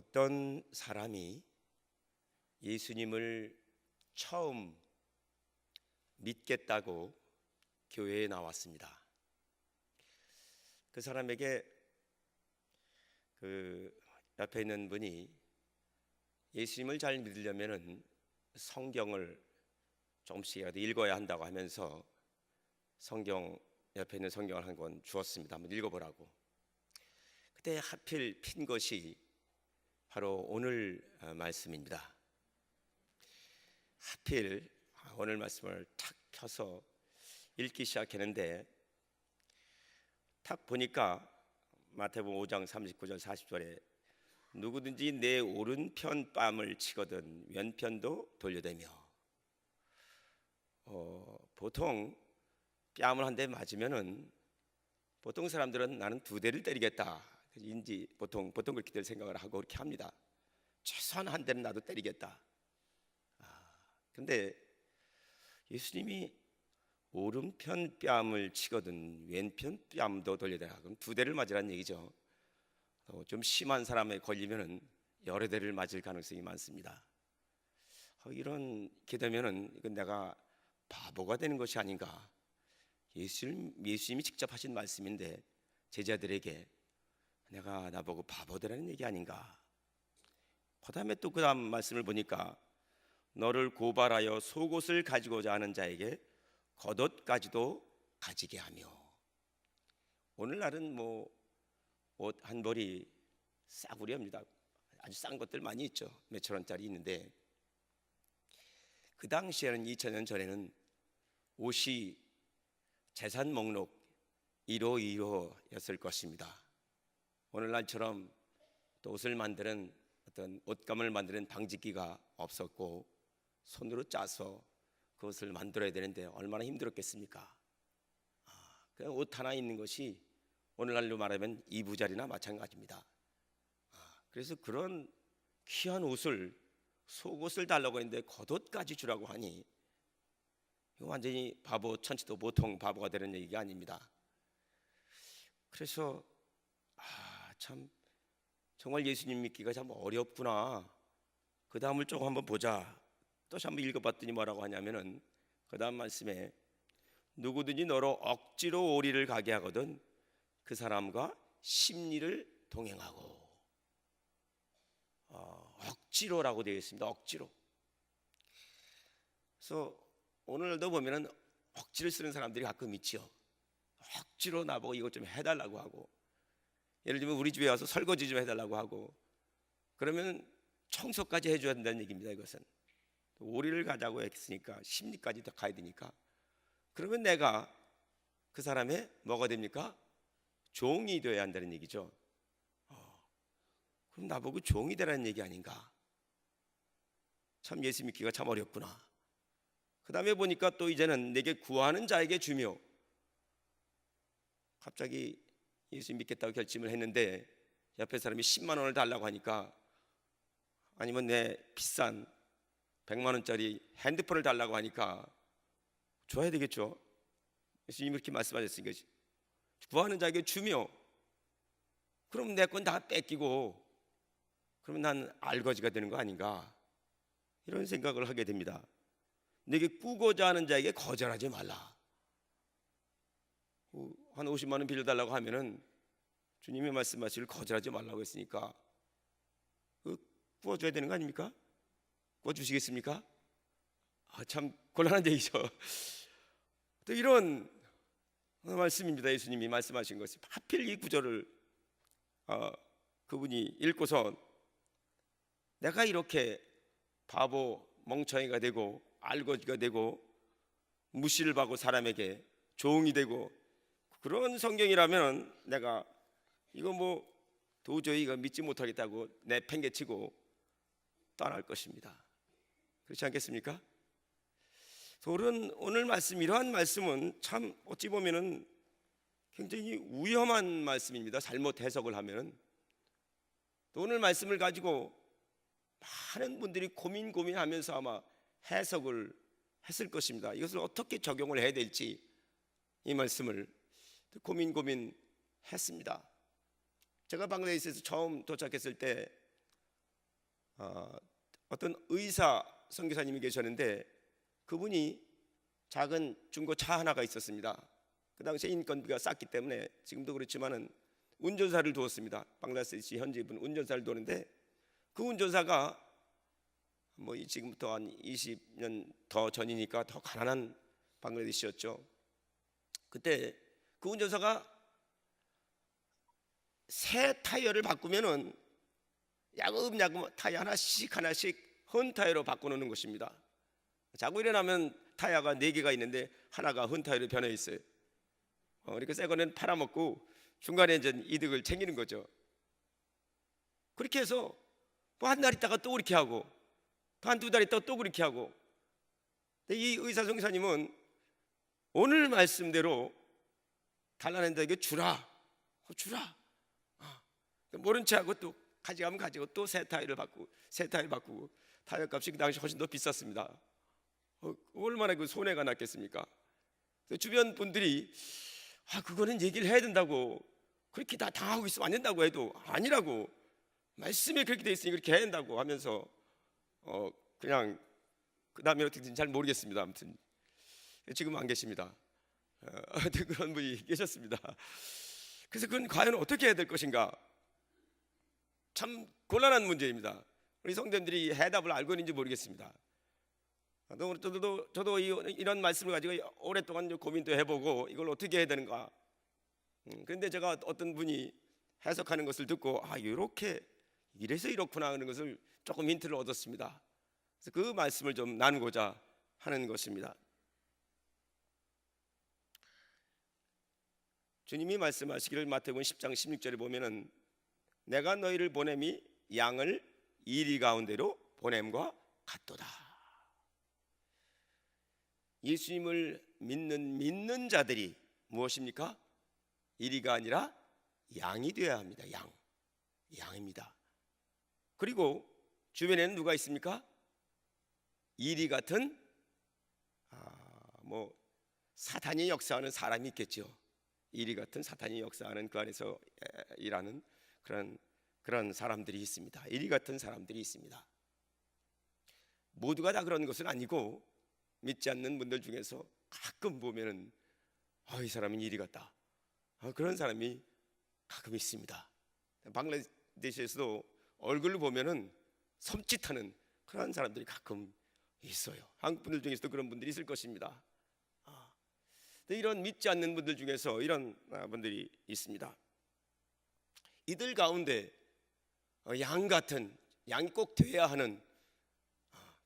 어떤 사람이 예수님을 처음 믿겠다고 교회에 나왔습니다. 그 사람에게 그 옆에 있는 분이 예수님을 잘 믿으려면은 성경을 조금씩이라도 읽어야 한다고 하면서 성경 옆에 있는 성경을 한 권 주었습니다. 한번 읽어보라고. 그때 하필 핀 것이 바로 오늘 말씀입니다. 하필 오늘 말씀을 탁 펴서 읽기 시작했는데 탁 보니까 마태복음 5장 39절 40절에 누구든지 내 오른편 뺨을 치거든 왼편도 돌려대며. 보통 뺨을 한 대 맞으면은 보통 사람들은 나는 두 대를 때리겠다 인지 보통 그렇게들 생각을 하고 그렇게 합니다. 최소한 한 대는 나도 때리겠다. 그런데 예수님이 오른편 뺨을 치거든 왼편 뺨도 돌려대라. 그럼 두 대를 맞으라는 얘기죠. 좀 심한 사람에 걸리면은 여러 대를 맞을 가능성이 많습니다. 이렇게 되면은 이건 내가 바보가 되는 것이 아닌가. 예수님이 직접 하신 말씀인데 제자들에게 내가 나보고 바보 되라는 얘기 아닌가. 그 다음에 또 그 다음 말씀을 보니까 너를 고발하여 속옷을 가지고자 하는 자에게 겉옷까지도 가지게 하며. 오늘날은 뭐 옷 한 벌이 싸구려입니다. 아주 싼 것들 많이 있죠. 몇천 원짜리 있는데 그 당시에는 2000년 전에는 옷이 재산 목록 1호 였을 것입니다. 오늘날처럼 또 옷을 만드는 어떤 옷감을 만드는 방직기가 없었고 손으로 짜서 그것을 만들어야 되는데 얼마나 힘들었겠습니까? 그냥 옷 하나 있는 것이 오늘날로 말하면 이부자리나 마찬가지입니다. 그래서 그런 귀한 옷을 속옷을 달라고 했는데 겉옷까지 주라고 하니 이거 완전히 바보 천치도 보통 바보가 되는 얘기가 아닙니다. 그래서 참 정말 예수님 믿기가 참 어렵구나. 그 다음을 조금 한번 보자. 또 한번 읽어봤더니 뭐라고 하냐면은 그 다음 말씀에 누구든지 너로 억지로 오리를 가게 하거든 그 사람과 심리를 동행하고. 억지로라고 되어 있습니다. 억지로. 그래서 오늘도 보면은 억지를 쓰는 사람들이 가끔 있지요. 억지로 나보고 이것 좀 해달라고 하고, 예를 들면 우리 집에 와서 설거지 좀 해달라고 하고, 그러면 청소까지 해줘야 된다는 얘기입니다. 이것은 오리를 가자고 했으니까 심리까지 더 가야 되니까, 그러면 내가 그 사람의 뭐가 됩니까? 종이 되어야 한다는 얘기죠. 그럼 나보고 종이 되라는 얘기 아닌가? 참 예수 믿기가 참 어렵구나. 그 다음에 보니까 또 이제는 내게 구하는 자에게 주며. 갑자기 예수 믿겠다고 결심을 했는데 옆에 사람이 10만 원을 달라고 하니까, 아니면 내 비싼 100만 원짜리 핸드폰을 달라고 하니까 줘야 되겠죠. 예수님이 이렇게 말씀하셨으니까 구하는 자에게 주며. 그럼 내 건 다 뺏기고 그러면 난 알거지가 되는 거 아닌가, 이런 생각을 하게 됩니다. 내게 꾸고자 하는 자에게 거절하지 말라. 한 50만 원 빌려달라고 하면은 주님이 말씀하시길 거절하지 말라고 했으니까 꾸어줘야 되는 거 아닙니까? 꾸어주시겠습니까? 참 곤란한 얘기죠. 또 이런 말씀입니다. 예수님이 말씀하신 것이 하필 이 구절을 그분이 읽고서 내가 이렇게 바보 멍청이가 되고 알거지가 되고 무시를 받고 사람에게 종이 되고 그런 성경이라면 내가 이거 뭐 도저히 이거 믿지 못하겠다고 내팽개치고 떠날 것입니다. 그렇지 않겠습니까? 오늘 말씀, 이러한 말씀은 참 어찌 보면은 굉장히 위험한 말씀입니다. 잘못 해석을 하면은. 또 오늘 말씀을 가지고 많은 분들이 고민하면서 아마 해석을 했을 것입니다. 이것을 어떻게 적용을 해야 될지 이 말씀을 고민했습니다. 제가 방글라데시에서 처음 도착했을 때 어떤 의사 선교사님이 계셨는데 그분이 작은 중고차 하나가 있었습니다. 그 당시에 인건비가 쌌기 때문에 지금도 그렇지만은 운전사를 두었습니다. 방글라데시 현지분 운전사를 두었는데 그 운전사가 뭐 지금부터 한 20년 더 전이니까 더 가난한 방글라데시였죠. 그때 그 운전사가 새 타이어를 바꾸면은 야금야금 타이어 하나씩 헌 타이어로 바꿔놓는 것입니다. 자고 일어나면 타이어가 4개가 있는데 하나가 헌 타이어로 변해 있어요. 이렇게 새 거는 팔아먹고 중간에 이제 이득을 챙기는 거죠. 그렇게 해서 뭐 한 달 있다가 또 그렇게 하고 또 한두 달 있다가 또 그렇게 하고. 이 의사 선교사님은 오늘 말씀대로 달라는 자에게 주라. 모른 체 하고 또 가져가면 가지고 또 새 타이어를 바꾸고 타이어 값이 그 당시 훨씬 더 비쌌습니다. 얼마나 그 손해가 났겠습니까? 주변 분들이 그거는 얘기를 해야 된다고, 그렇게 다 당하고 있으면 안 된다고 해도 아니라고, 말씀에 그렇게 돼 있으니 그렇게 해야 된다고 하면서 그냥 그 다음에 어떻게 된지 잘 모르겠습니다. 아무튼 지금 안 계십니다. 그런 분이 계셨습니다. 그래서 그건 과연 어떻게 해야 될 것인가, 참 곤란한 문제입니다. 우리 성도님들이 해답을 알고 있는지 모르겠습니다. 저도 이런 말씀을 가지고 오랫동안 고민도 해보고 이걸 어떻게 해야 되는가. 그런데 제가 어떤 분이 해석하는 것을 듣고 이렇게 이래서 이렇구나 하는 것을 조금 힌트를 얻었습니다. 그래서 그 말씀을 좀 나누고자 하는 것입니다. 주님이 말씀하시기를 마태복음 10장 16절에 보면은 내가 너희를 보냄이 양을 이리 가운데로 보냄과 같도다. 예수님을 믿는 자들이 무엇입니까? 이리가 아니라 양이 되어야 합니다. 양입니다. 그리고 주변에는 누가 있습니까? 이리 같은 사탄이 역사하는 사람이 있겠죠. 이리 같은 사탄이 역사하는 그 안에서 일하는 그런 사람들이 있습니다. 이리 같은 사람들이 있습니다. 모두가 다 그런 것은 아니고 믿지 않는 분들 중에서 가끔 보면은 이 사람은 이리 같다, 그런 사람이 가끔 있습니다. 방글라데시에서도 얼굴을 보면은 섬찟하는 그런 사람들이 가끔 있어요. 한국 분들 중에서도 그런 분들이 있을 것입니다. 이런 믿지 않는 분들 중에서 이런 분들이 있습니다. 이들 가운데 양이 꼭 되어야 하는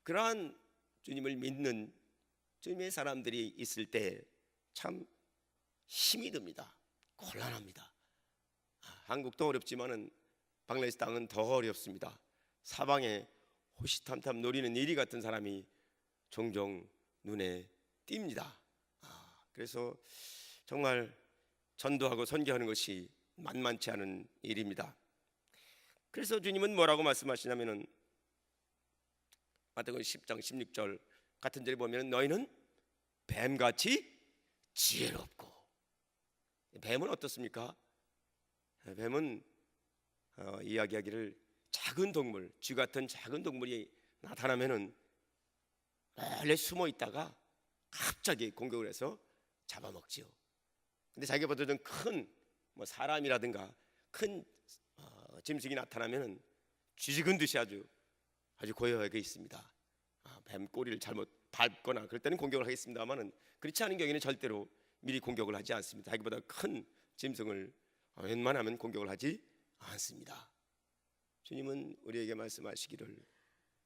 그러한 주님을 믿는 주님의 사람들이 있을 때 참 힘이 듭니다. 곤란합니다. 한국도 어렵지만은 방글라데시 땅은 더 어렵습니다. 사방에 호시탐탐 노리는 이리 같은 사람이 종종 눈에 띕니다. 그래서 정말 전도하고 선교하는 것이 만만치 않은 일입니다. 그래서 주님은 뭐라고 말씀하시냐면은 마태복음 10장 16절 같은 절에 보면 너희는 뱀같이 지혜롭고. 뱀은 어떻습니까? 뱀은 이야기하기를 작은 동물, 쥐 같은 작은 동물이 나타나면은 원래 숨어 있다가 갑자기 공격을 해서 잡아먹지요. 근데 자기가 보던 큰 사람이라든가 큰 짐승이 나타나면은 쥐죽은 듯이 아주 고요하게 있습니다. 뱀 꼬리를 잘못 밟거나 그럴 때는 공격을 하겠습니다만은 그렇지 않은 경우에는 절대로 미리 공격을 하지 않습니다. 자기보다 큰 짐승을 웬만하면 공격을 하지 않습니다. 주님은 우리에게 말씀하시기를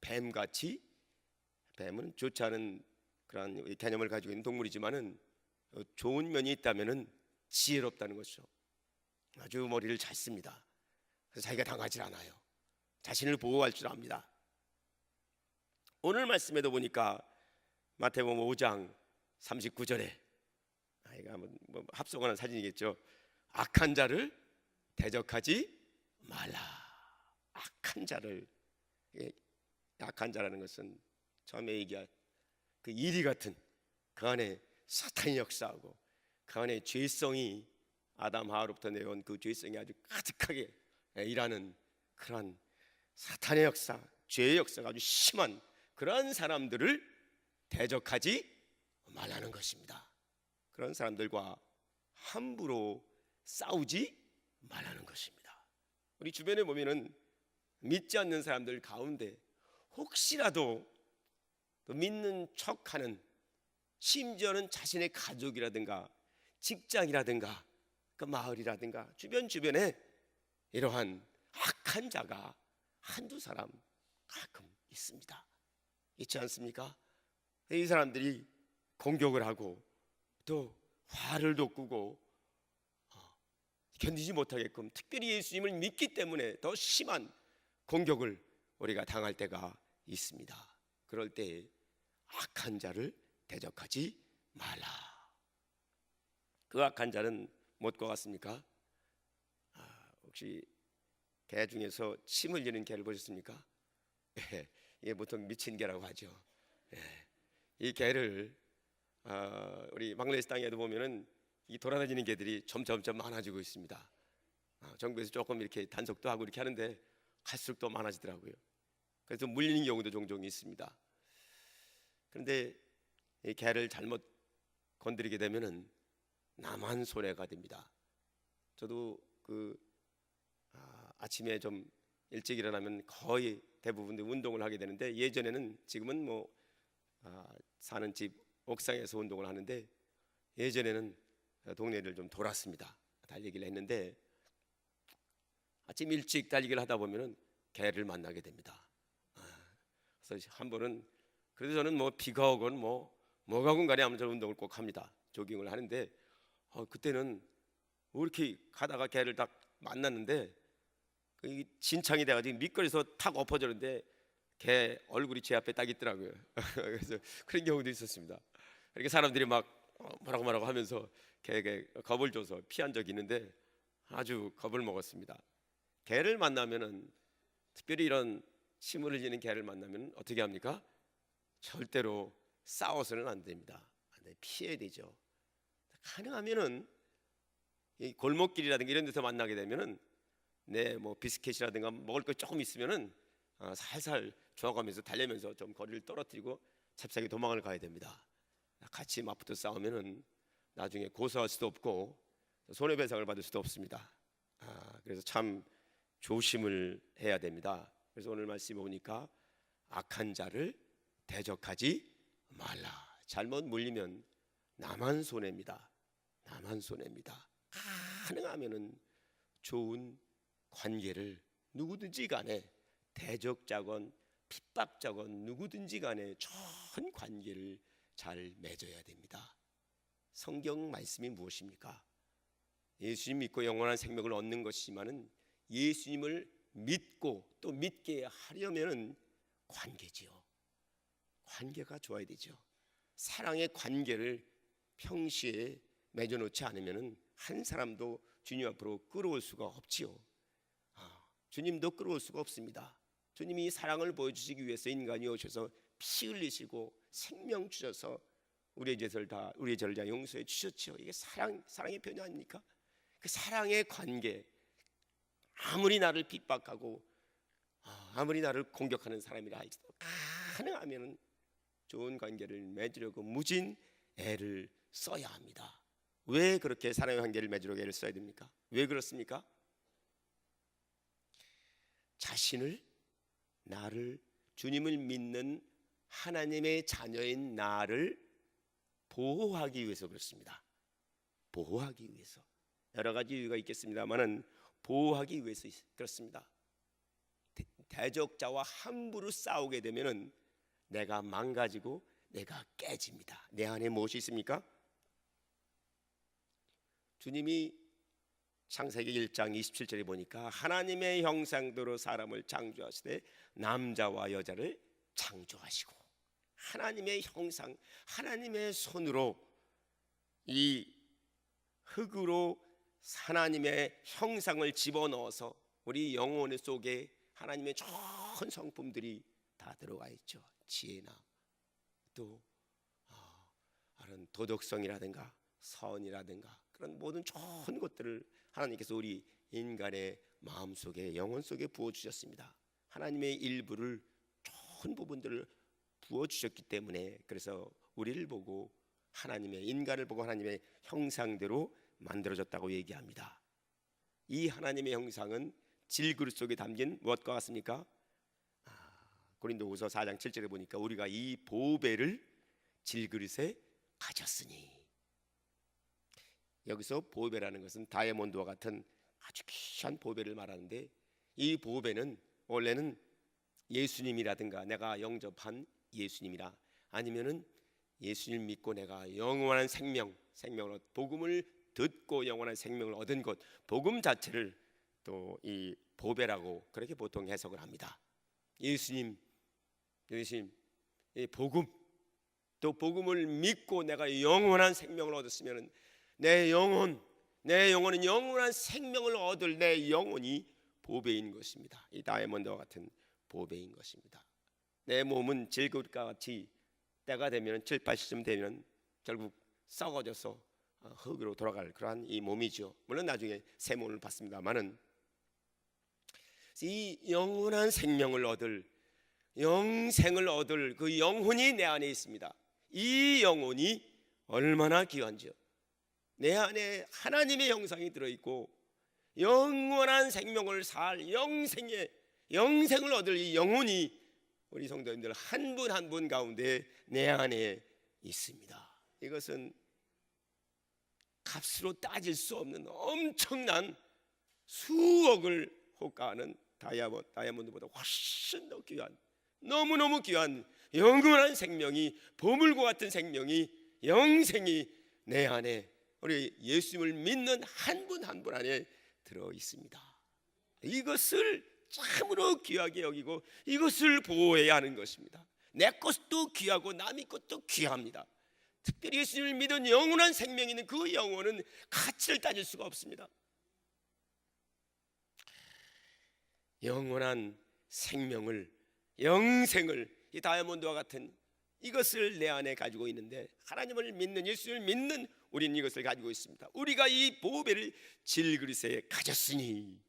뱀같이, 뱀은 좋지 않은 그런 개념을 가지고 있는 동물이지만은 좋은 면이 있다면은 지혜롭다는 것이죠. 아주 머리를 잘 씁니다. 그래서 자기가 당하지 않아요. 자신을 보호할 줄 압니다. 오늘 말씀에도 보니까 마태복음 5장 39절에 이가 합성하는 사진이겠죠. 악한 자를 대적하지 말라. 악한 자라는 것은 처음에 얘기한 그 이리 같은 그 안에 사탄이 역사하고 그 안에 죄성이 아담 하와로부터 내려온 그 죄성이 아주 가득하게 일하는 그런 사탄의 역사, 죄의 역사가 아주 심한 그런 사람들을 대적하지 말라는 것입니다. 그런 사람들과 함부로 싸우지 말라는 것입니다. 우리 주변에 보면은 믿지 않는 사람들 가운데 혹시라도 또 믿는 척하는, 심지어는 자신의 가족이라든가 직장이라든가 그 마을이라든가 주변에 이러한 악한 자가 한두 사람 가끔 있습니다. 있지 않습니까? 이 사람들이 공격을 하고 또 화를 돋구고 견디지 못하게끔, 특별히 예수님을 믿기 때문에 더 심한 공격을 우리가 당할 때가 있습니다. 그럴 때 악한 자를 대적하지 말라. 그 악한 자는 무엇과 같습니까? 혹시 개 중에서 침 흘리는 개를 보셨습니까? 이게 보통 미친 개라고 하죠. 이 개를 우리 방글라데시 땅에도 보면은 이 돌아다니는 개들이 점점 많아지고 있습니다. 정부에서 조금 이렇게 단속도 하고 이렇게 하는데 갈수록 더 많아지더라고요. 그래서 물리는 경우도 종종 있습니다. 그런데 이 개를 잘못 건드리게 되면은 나만 손해가 됩니다. 저도 아침에 좀 일찍 일어나면 거의 대부분 운동을 하게 되는데, 예전에는, 지금은 사는 집 옥상에서 운동을 하는데, 예전에는 동네를 좀 돌았습니다. 달리기를 했는데 아침 일찍 달리기를 하다 보면은 개를 만나게 됩니다. 그래서 한 번은, 그래도 저는 비가 오건 뭐가 오건 간에 저는 운동을 꼭 합니다. 조깅을 하는데 그때는 이렇게 가다가 개를 딱 만났는데 진창이 돼가지고 미끄러져서 탁 엎어졌는데 개 얼굴이 제 앞에 딱 있더라고요. 그래서 그런 경우도 있었습니다. 이렇게 사람들이 막 뭐라고 하면서 개에게 겁을 줘서 피한 적이 있는데 아주 겁을 먹었습니다. 개를 만나면은, 특별히 이런 침을 흘리는 개를 만나면 어떻게 합니까? 절대로 싸워서는 안 됩니다. 피해야 되죠. 가능하면은 이 골목길이라든가 이런 데서 만나게 되면은 비스켓이라든가 먹을 거 조금 있으면은 살살 주워가면서 달리면서 좀 거리를 떨어뜨리고 잽싸게 도망을 가야 됩니다. 같이 맞붙어 싸우면은 나중에 고소할 수도 없고 손해배상을 받을 수도 없습니다. 그래서 참 조심을 해야 됩니다. 그래서 오늘 말씀에 보니까 악한 자를 대적하지 말라. 잘못 물리면 나만 손해입니다. 나만 손해입니다. 가능하면은 좋은 관계를, 누구든지 간에 대적자건 핍박자건 누구든지 간에 좋은 관계를 잘 맺어야 됩니다. 성경 말씀이 무엇입니까? 예수님 믿고 영원한 생명을 얻는 것이지만은 예수님을 믿고 또 믿게 하려면은 관계지요. 관계가 좋아야 되죠. 사랑의 관계를 평시에 맺어놓지 않으면은 한 사람도 주님 앞으로 끌어올 수가 없지요. 주님도 끌어올 수가 없습니다. 주님이 사랑을 보여주시기 위해서 인간이 오셔서 피 흘리시고 생명 주셔서 우리의 죄를 다 용서해 주셨죠. 이게 사랑의 표현 아닙니까? 그 사랑의 관계, 아무리 나를 핍박하고 아무리 나를 공격하는 사람이라 할지라도 가능하면 좋은 관계를 맺으려고 무진 애를 써야 합니다. 왜 그렇게 사랑의 관계를 맺으려고 애를 써야 됩니까? 왜 그렇습니까? 나를, 주님을 믿는 하나님의 자녀인 나를 보호하기 위해서 그렇습니다. 보호하기 위해서. 여러 가지 이유가 있겠습니다만은 보호하기 위해서 그렇습니다. 대적자와 함부로 싸우게 되면은 내가 망가지고 내가 깨집니다. 내 안에 무엇이 있습니까? 주님이 창세기 1장 27절에 보니까 하나님의 형상대로 사람을 창조하시되 남자와 여자를 창조하시고, 하나님의 형상, 하나님의 손으로 이 흙으로 하나님의 형상을 집어넣어서 우리 영혼 속에 하나님의 좋은 성품들이 다 들어가 있죠. 지혜나 또 도덕성이라든가 선이라든가 그런 모든 좋은 것들을 하나님께서 우리 인간의 마음속에, 영혼 속에 부어주셨습니다. 하나님의 일부를 좋은 부분들을 부어주셨기 때문에, 그래서 우리를 보고 하나님의, 인간을 보고 하나님의 형상대로 만들어졌다고 얘기합니다. 이 하나님의 형상은 질그릇 속에 담긴 무엇과 같습니까? 고린도후서 4장 7절에 보니까 우리가 이 보배를 질그릇에 가졌으니, 여기서 보배라는 것은 다이아몬드와 같은 아주 귀한 보배를 말하는데, 이 보배는 원래는 예수님이라든가 내가 영접한 예수님이라, 아니면은 예수님 믿고 내가 영원한 생명을 복음을 듣고 영원한 생명을 얻은 것, 복음 자체를 또 이 보배라고 그렇게 보통 해석을 합니다. 예수님, 이 복음, 또 복음을 믿고 내가 영원한 생명을 얻었으면 내 영혼은 영원한 생명을 얻을 내 영혼이 보배인 것입니다. 이 다이아몬드와 같은 보배인 것입니다. 내 몸은 질그릇과 같이 때가 되면 7, 80쯤 되면 결국 썩어져서 흙으로 돌아갈 그러한 이 몸이죠. 물론 나중에 새 몸을 받습니다만은, 이 영원한 생명을 얻을, 영생을 얻을 그 영혼이 내 안에 있습니다. 이 영혼이 얼마나 귀한지요. 내 안에 하나님의 형상이 들어있고 영원한 생명을 살 영생을 얻을 이 영혼이 우리 성도님들 한 분 한 분 가운데 내 안에 있습니다. 이것은 값으로 따질 수 없는 엄청난 수억을 호가하는 다이아몬드보다 훨씬 더 귀한, 너무너무 귀한 영원한 생명이, 보물과 같은 생명이, 영생이 내 안에, 우리 예수님을 믿는 한 분 한 분 안에 들어 있습니다. 이것을 참으로 귀하게 여기고 이것을 보호해야 하는 것입니다. 내 것도 귀하고 남의 것도 귀합니다. 특별히 예수님을 믿은 영원한 생명이 있는 그 영혼은 가치를 따질 수가 없습니다. 영원한 생명을, 영생을, 이 다이아몬드와 같은 이것을 내 안에 가지고 있는데, 하나님을 믿는, 예수를 믿는 우리는 이것을 가지고 있습니다. 우리가 이 보배를 질그릇에 가졌으니,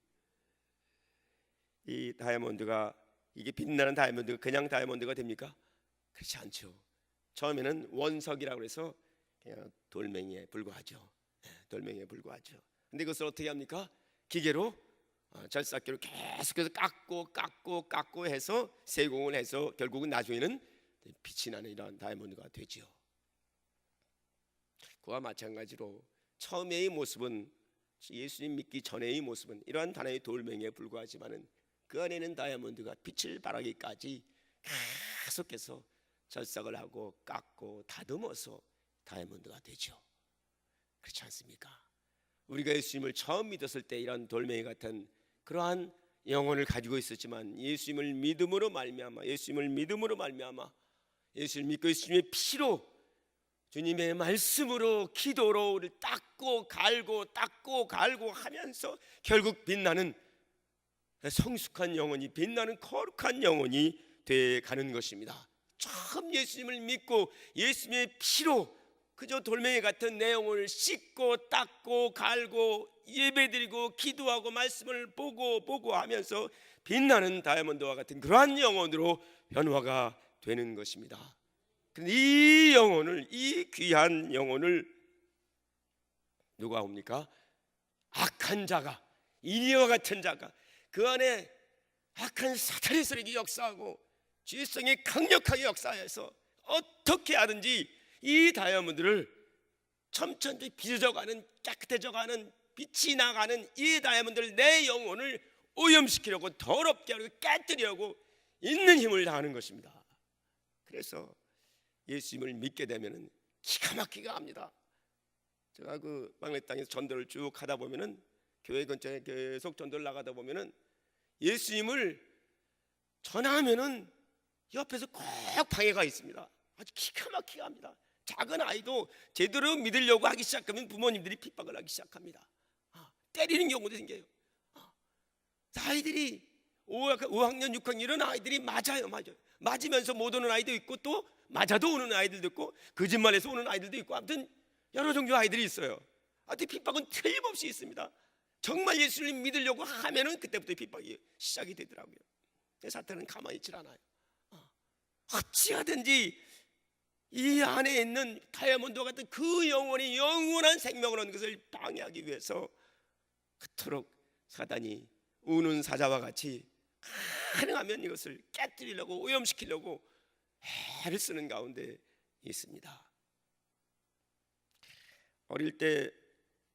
이 다이아몬드가, 이게 빛나는 다이아몬드가 그냥 다이아몬드가 됩니까? 그렇지 않죠. 처음에는 원석이라고 해서 그냥 돌멩이에 불과하죠. 돌멩이에 불과하죠. 근데 그것을 어떻게 합니까? 기계로, 절삭기로 계속해서 깎고 해서 세공을 해서 결국은 나중에는 빛이 나는 이런 다이아몬드가 되죠. 그와 마찬가지로 처음의 모습은, 예수님 믿기 전의 모습은 이러한 하나의 돌멩이에 불과하지만은 그 안에는 다이아몬드가 빛을 발하기까지 계속해서 절삭을 하고 깎고 다듬어서 다이아몬드가 되죠. 그렇지 않습니까? 우리가 예수님을 처음 믿었을 때 이런 돌멩이 같은 그러한 영혼을 가지고 있었지만, 예수님을 믿음으로 말미암아 예수님을 믿고 예수님의 피로, 주님의 말씀으로, 기도로 우리를 닦고 갈고 하면서 결국 빛나는 성숙한 영혼이, 빛나는 거룩한 영혼이 돼 가는 것입니다. 처음 예수님을 믿고 예수님의 피로 그저 돌멩이 같은 내 영혼을 씻고 닦고 갈고 예배드리고 기도하고 말씀을 보고 하면서 빛나는 다이아몬드와 같은 그러한 영혼으로 변화가 되는 것입니다. 그런데 이 영혼을, 이 귀한 영혼을 누가 옵니까? 악한 자가, 이리와 같은 자가 그 안에 악한 사탄의 세력이 역사하고 죄성이 강력하게 역사해서 어떻게 하든지 이 다이아몬드를 점천히 빚어져가는, 깨끗해져가는, 빛이 나가는 이 다이아몬드를, 내 영혼을 오염시키려고, 더럽게 하려고, 깨뜨리려고 있는 힘을 다하는 것입니다. 그래서 예수님을 믿게 되면은 기가 막히게 합니다. 제가 그 막내 땅에서 전도를 쭉 하다 보면은, 교회 근처에 계속 전도를 나가다 보면은 예수님을 전하면은 옆에서 꼭 방해가 있습니다. 아주 기가 막히게 합니다. 작은 아이도 제대로 믿으려고 하기 시작하면 부모님들이 핍박을 하기 시작합니다. 때리는 경우도 생겨요. 아이들이 5학년, 6학년 이런 아이들이 맞으면서 못 오는 아이도 있고, 또 맞아도 오는 아이들도 있고, 거짓말해서 오는 아이들도 있고, 아무튼 여러 종류 아이들이 있어요. 아무튼 핍박은 틀림없이 있습니다. 정말 예수를 믿으려고 하면은 그때부터 핍박이 시작이 되더라고요. 사탄은 가만히 있질 않아요. 어찌하든지 이 안에 있는 다이아몬드와 같은 그 영혼이 영원한 생명을 얻는 것을 방해하기 위해서 그토록 사단이 우는 사자와 같이 가능하면 이것을 깨뜨리려고 오염시키려고 애를 쓰는 가운데 있습니다. 어릴 때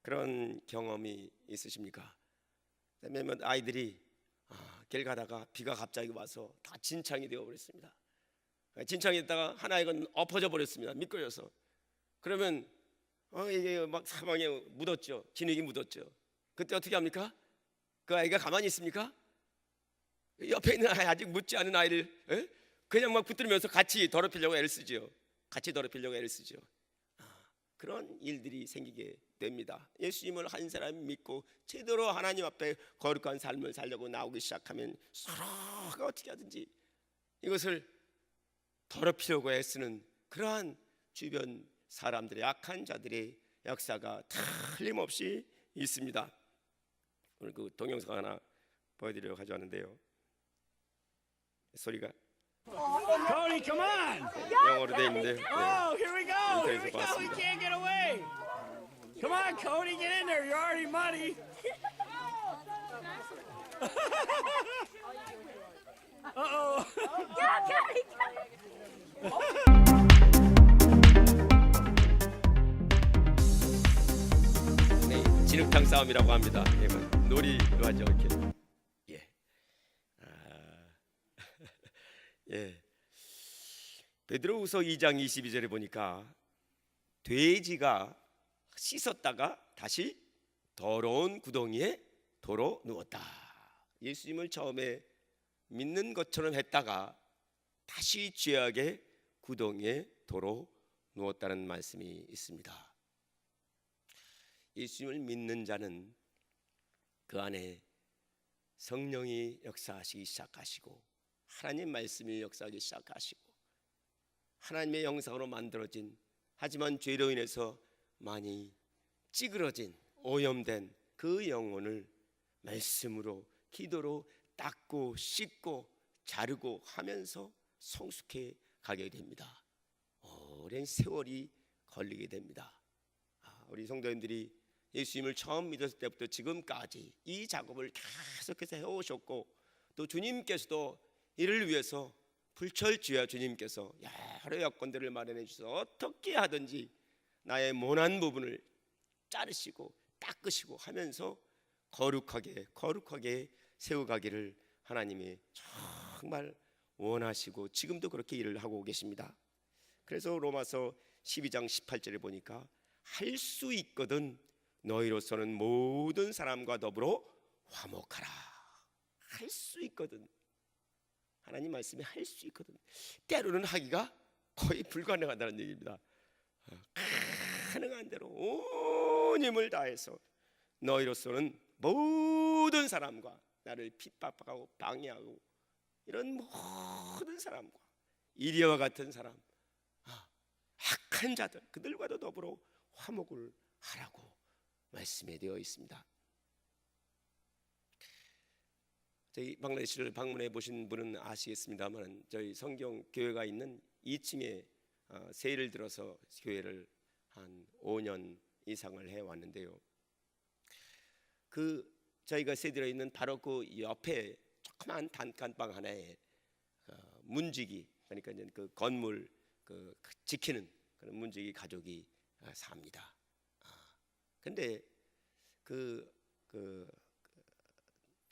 그런 경험이 있으십니까? 몇몇 아이들이 길 가다가 비가 갑자기 와서 다 진창이 되어버렸습니다. 진창이 됐다가 한 아이가 엎어져 버렸습니다. 미끄러져서. 그러면 이게 막 사방에 묻었죠. 진흙이 묻었죠. 그때 어떻게 합니까? 그 아이가 가만히 있습니까? 옆에 있는 아이, 아직 묻지 않은 아이를 그냥 막 붙들면서 같이 더럽히려고 애를 쓰죠. 같이 더럽히려고 애를 쓰죠. 그런 일들이 생기게 됩니다. 예수님을 한 사람이 믿고 제대로 하나님 앞에 거룩한 삶을 살려고 나오기 시작하면 서로가 어떻게 하든지 이것을 더럽히려고 애쓰는 그러한 주변 사람들의 약한 자들의 역사가 틀림없이 있습니다. 오늘 그 동영상 하나 보여드리려고 가져왔는데요. 소리가 Cody, come on! 영어로 돼 있는데 Oh, here we go! Here we go! We 봤습니다. can't get away! Come on, Cody, get in there! You're already muddy. Uh-oh! 네, 진흙탕 싸움이라고 합니다. 놀이로 하죠 이렇게. 예. 베드로후서 2장 22절에 보니까 돼지가 씻었다가 다시 더러운 구덩이에 도로 누웠다. 예수님을 처음에 믿는 것처럼 했다가 다시 죄악의 구덩이에 도로 누웠다는 말씀이 있습니다. 예수님을 믿는 자는 그 안에 성령이 역사하시기 시작하시고 하나님 말씀이 역사하기 시작하시고 하나님의 영상으로 만들어진 하지만 죄로 인해서 많이 찌그러진 오염된 그 영혼을 말씀으로 기도로 닦고 씻고 자르고 하면서 성숙해 가게 됩니다. 오랜 세월이 걸리게 됩니다. 우리 성도님들이 예수님을 처음 믿었을 때부터 지금까지 이 작업을 계속해서 해오셨고 또 주님께서도 이를 위해서 불철주야 주님께서 여러 여건들을 마련해 주셔서 어떻게 하든지 나의 모난 부분을 자르시고 닦으시고 하면서 거룩하게 세워가기를 하나님이 정말 원하시고 지금도 그렇게 일을 하고 계십니다. 그래서 로마서 12장 18절에 보니까 할 수 있거든 너희로서는 모든 사람과 더불어 화목하라. 할 수 있거든. 하나님 말씀이 할 수 있거든. 때로는 하기가 거의 불가능하다는 얘기입니다. 가능한 대로 온 힘을 다해서 너희로서는 모든 사람과 나를 핍박하고 방해하고 이런 모든 사람과 이리와 같은 사람, 악한 자들 그들과도 더불어 화목을 하라고 말씀이 되어 있습니다. 저희 방글라데시를 방문해 보신 분은 아시겠습니다만 저희 성경 교회가 있는 2층에 세일을 들어서 교회를 한 5년 이상을 해 왔는데요. 저희가 세들어 있는 바로 그 옆에 조그만 단칸방 하나에 문지기 그러니까 이제 그 건물 지키는 그런 문지기 가족이 삽니다. 근데 그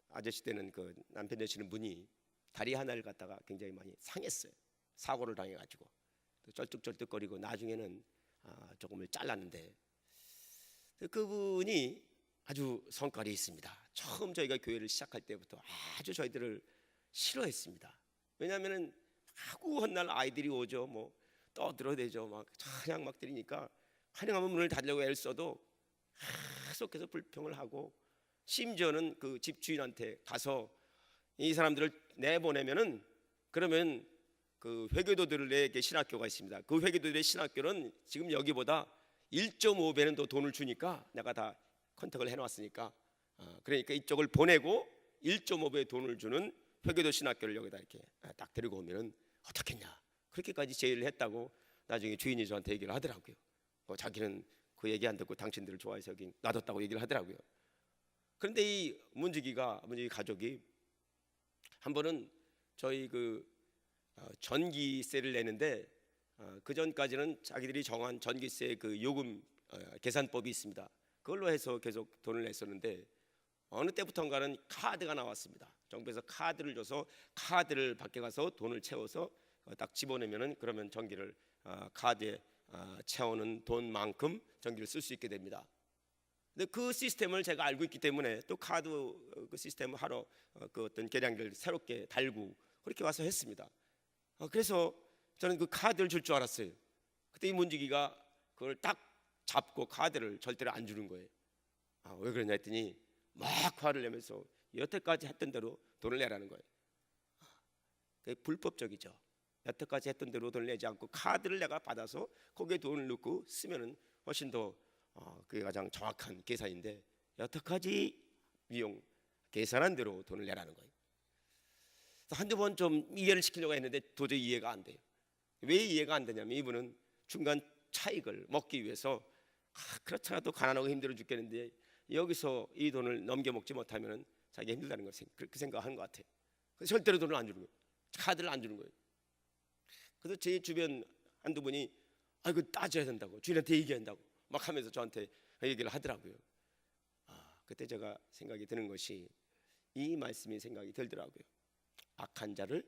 아저씨 때는 그 남편 되시는 분이 다리 하나를 갖다가 굉장히 많이 상했어요. 사고를 당해가지고 또 쩔뚝쩔뚝거리고 나중에는 조금을 잘랐는데 그분이 아주 성깔이 있습니다. 처음 저희가 교회를 시작할 때부터 아주 저희들을 싫어했습니다. 왜냐하면은 하고 헛날 아이들이 오죠. 뭐 떠들어대죠. 막 찬양 막 드리니까 가능하면 문을 닫으려고 애를 써도 계속해서 불평을 하고 심지어는 그 집주인한테 가서 이 사람들을 내보내면은 그러면 그 회계도들에게 신학교가 있습니다. 그 회계도들의 신학교는 지금 여기보다 1.5배는 더 돈을 주니까 내가 다 컨택을 해놨으니까 그러니까 이쪽을 보내고 1.5배 돈을 주는 회계도 신학교를 여기다 이렇게 딱 데리고 오면은 어떻겠냐 그렇게까지 제의를 했다고 나중에 주인이 저한테 얘기를 하더라고요. 자기는 그 얘기 안 듣고 당신들을 좋아해서 여기 놔뒀다고 얘기를 하더라고요. 그런데 이 문지기 가족이 한 번은 저희 전기세를 내는데 그 전까지는 자기들이 정한 전기세 그 요금 계산법이 있습니다. 그걸로 해서 계속 돈을 냈었는데 어느 때부턴가는 카드가 나왔습니다. 정부에서 카드를 줘서 카드를 밖에 가서 돈을 채워서 딱 집어넣으면은 그러면 전기를 카드에 채우는 돈만큼 전기를 쓸 수 있게 됩니다. 근데 그 시스템을 제가 알고 있기 때문에 또 카드 그 시스템을 하러 그 어떤 계량기를 새롭게 달고 그렇게 와서 했습니다. 그래서 저는 그 카드를 줄 줄 알았어요. 그때 이 문지기가 그걸 딱 잡고 카드를 절대로 안 주는 거예요. 왜 그러냐 했더니 막 화를 내면서 여태까지 했던 대로 돈을 내라는 거예요. 그게 불법적이죠. 여태까지 했던 대로 돈을 내지 않고 카드를 내가 받아서 거기에 돈을 넣고 쓰면은 훨씬 더 그게 가장 정확한 계산인데 여태까지 계산한 대로 돈을 내라는 거예요. 한두 번 좀 이해를 시키려고 했는데 도저히 이해가 안 돼요. 왜 이해가 안 되냐면 이분은 중간 차익을 먹기 위해서 그렇잖아도 가난하고 힘들어 죽겠는데 여기서 이 돈을 넘겨먹지 못하면 자기가 힘들다는 걸 그렇게 생각하는 것 같아요. 그래서 절대로 돈을 안 주는 거예요. 카드를 안 주는 거예요. 그래서 제 주변 한두 분이 이거 따져야 된다고 주인한테 얘기한다고 막 하면서 저한테 얘기를 하더라고요. 그때 제가 생각이 드는 것이 이 말씀이 생각이 들더라고요. 악한 자를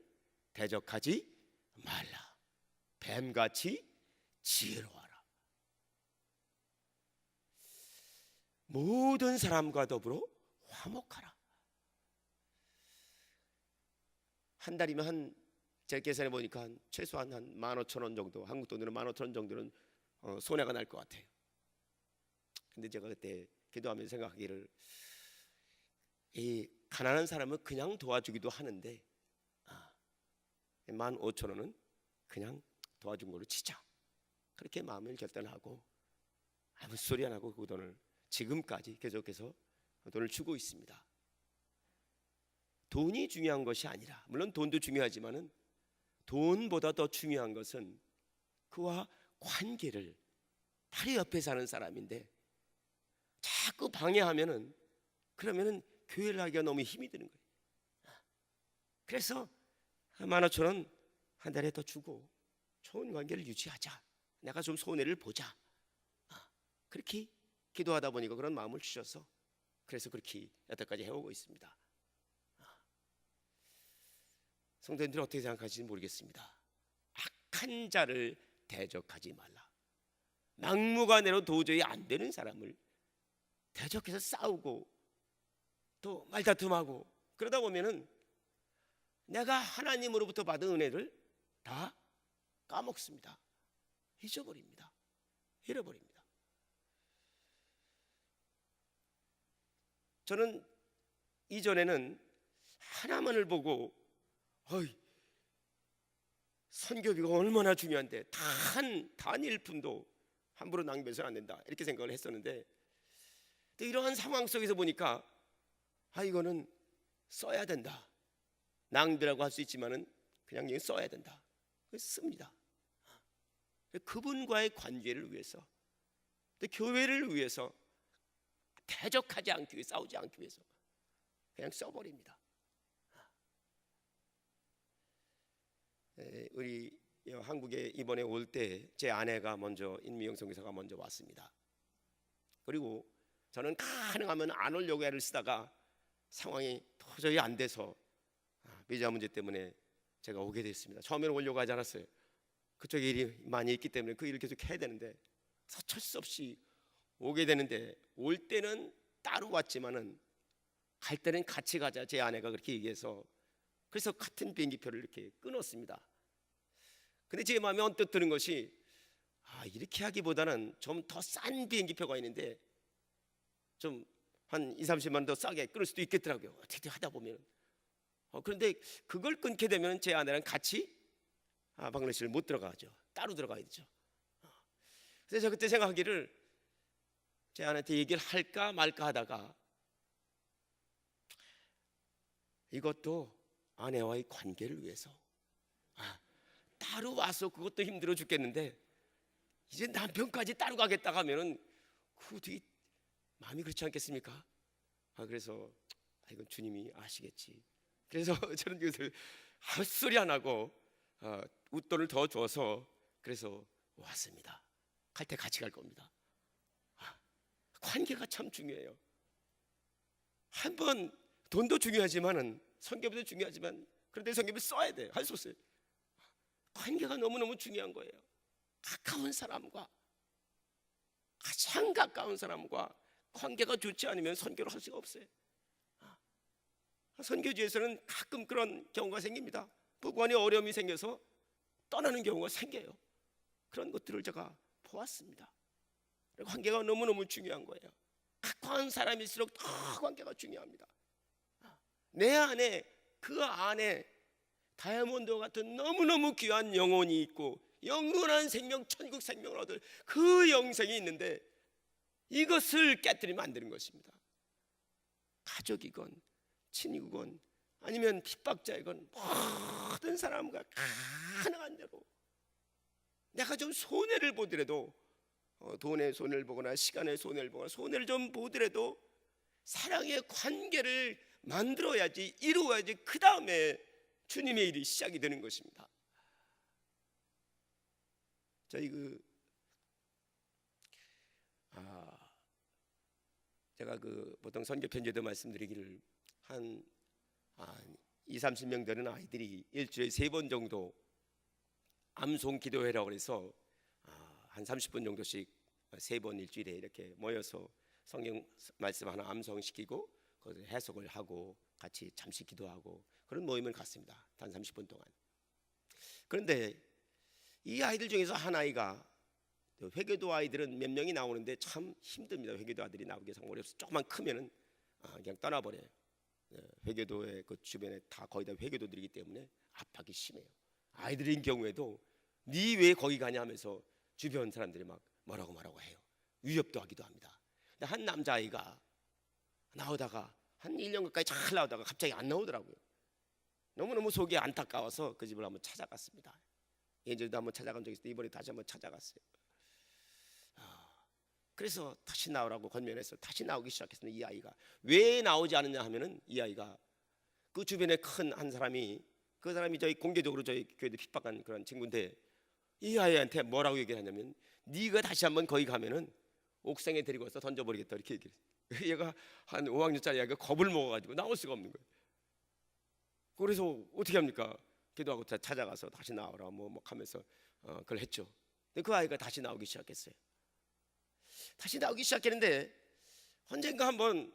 대적하지 말라. 뱀같이 지혜로워라. 모든 사람과 더불어 화목하라. 한 달이면 제 계산해 보니까 최소한 한 15,000원 정도, 한국 돈으로 15,000원 정도는 손해가 날 것 같아요. 근데 제가 그때 기도하면서 생각하기를 이 가난한 사람은 그냥 도와주기도 하는데 15,000원은 그냥 도와준 걸로 치자. 그렇게 마음을 결단하고 아무 소리 안 하고 그 돈을 지금까지 계속해서 돈을 주고 있습니다. 돈이 중요한 것이 아니라 물론 돈도 중요하지만은 돈보다 더 중요한 것은 그와 관계를 바로 옆에 사는 사람인데 자꾸 방해하면은 그러면은 교회를 하기가 너무 힘이 드는 거예요. 그래서 15,000원 한 달에 더 주고 좋은 관계를 유지하자. 내가 좀 손해를 보자. 그렇게 기도하다 보니까 그런 마음을 주셔서 그래서 그렇게 여태까지 해오고 있습니다. 성도님들은 어떻게 생각하시는지 모르겠습니다. 악한 자를 대적하지 말라. 막무가내로 도저히 안 되는 사람을 대적해서 싸우고 또 말다툼하고 그러다 보면은 내가 하나님으로부터 받은 은혜를 다 까먹습니다. 잊어버립니다. 잃어버립니다. 저는 이전에는 하나만을 보고 선교비가 얼마나 중요한데 단 1푼도 함부로 낭비해서는 안 된다 이렇게 생각을 했었는데 또 이러한 상황 속에서 보니까 이거는 써야 된다. 낭비라고 할 수 있지만은 그냥 써야 된다. 그래서 씁니다. 그분과의 관계를 위해서 또 교회를 위해서 대적하지 않기 위해 싸우지 않기 위해서 그냥 써버립니다. 우리 한국에 이번에 올 때 제 아내가 먼저 임미영 선교사가 먼저 왔습니다. 그리고 저는 가능하면 안 오려고 애를 쓰다가 상황이 도저히 안 돼서 비자 문제 때문에 제가 오게 됐습니다. 처음에는 오려고 하지 않았어요. 그쪽에 일이 많이 있기 때문에 그 일을 계속 해야 되는데 어쩔 수 없이 오게 되는데 올 때는 따로 왔지만은 갈 때는 같이 가자 제 아내가 그렇게 얘기해서 그래서 같은 비행기표를 이렇게 끊었습니다. 근데 제 마음에 언뜻 드는 것이 이렇게 하기보다는 좀 더 싼 비행기표가 있는데 좀 한 20-30만 원 더 싸게 끊을 수도 있겠더라고요. 어떻게 하다 보면 그런데 그걸 끊게 되면 제 아내랑 같이 방글라데시를 못 들어가죠. 따로 들어가야 되죠. 그래서 제가 그때 생각하기를 제 아내한테 얘기를 할까 말까 하다가 이것도 아내와의 관계를 위해서 따로 와서 그것도 힘들어 죽겠는데 이제 남편까지 따로 가겠다 하면은 그 되게 마음이 그렇지 않겠습니까? 그래서 이건 주님이 아시겠지. 그래서 저는 이것을 헛소리 안 하고 웃돈을 더 줘서 그래서 왔습니다. 갈 때 같이 갈 겁니다. 관계가 참 중요해요. 한번 돈도 중요하지만은 선교비도 중요하지만 그런데 선교비 써야 돼요. 할 수 없어요. 관계가 너무너무 중요한 거예요. 가까운 사람과 가장 가까운 사람과 관계가 좋지 않으면 선교를 할 수가 없어요. 선교지에서는 가끔 그런 경우가 생깁니다. 부부간에 어려움이 생겨서 떠나는 경우가 생겨요. 그런 것들을 제가 보았습니다. 관계가 너무너무 중요한 거예요. 가까운 사람일수록 더 관계가 중요합니다. 내 안에 그 안에 다이아몬드와 같은 너무너무 귀한 영혼이 있고 영원한 생명, 천국 생명을 얻을 그 영생이 있는데 이것을 깨뜨리면 안 되는 것입니다. 가족이건 친이건 아니면 핍박자이건 모든 사람과 가능한 대로 내가 좀 손해를 보더라도 돈의 손해를 보거나 시간의 손해를 보거나 손해를 좀 보더라도 사랑의 관계를 만들어야지, 이루어야지 그 다음에 주님의 일이 시작이 되는 것입니다. 저희 제가 보통 선교 편지에도 말씀드리기를 한 20-30명 되는 아이들이 일주일에 3번 정도 암송 기도회라고 해서 한 30분 정도씩 3번 일주일에 이렇게 모여서 성경 말씀 하나 암송시키고 거기서 해석을 하고 같이 잠시 기도하고 그런 모임을 갖습니다. 단 30분 동안. 그런데 이 아이들 중에서 한 아이가, 회계도 아이들은 몇 명이 나오는데 참 힘듭니다. 회계도 아들이 나오기 정말 어렵습니다. 조금만 크면은 그냥 떠나버려요. 회계도의 그 주변에 다 거의 다 회계도들이기 때문에 압박이 심해요. 아이들인 경우에도 네 왜 거기 가냐 하면서 주변 사람들이 막 뭐라고 해요. 위협도 하기도 합니다. 근데 한 남자아이가 나오다가 한 1년 가까이 잘 나오다가 갑자기 안 나오더라고요. 너무너무 속이 안타까워서 그 집을 한번 찾아갔습니다. 예전에도 한번 찾아간 적이 있어요. 이번에 다시 한번 찾아갔어요. 그래서 다시 나오라고 권면해서 다시 나오기 시작했습니다. 이 아이가 왜 나오지 않느냐 하면은 이 아이가 그 주변에 큰 한 사람이, 그 사람이 저희 공개적으로 저희 교회도 핍박한 그런 친구인데 이 아이한테 뭐라고 얘기를 하냐면 네가 다시 한번 거기 가면은 옥상에 데리고 와서 던져버리겠다 이렇게 얘기를 해요. 얘가 한 5학년짜리 아이가 겁을 먹어가지고 나올 수가 없는 거예요. 그래서 어떻게 합니까? 기도하고 찾아가서 다시 나오라 뭐 하면서 그걸 했죠. 근데 그 아이가 다시 나오기 시작했어요. 다시 나오기 시작했는데 언젠가 한번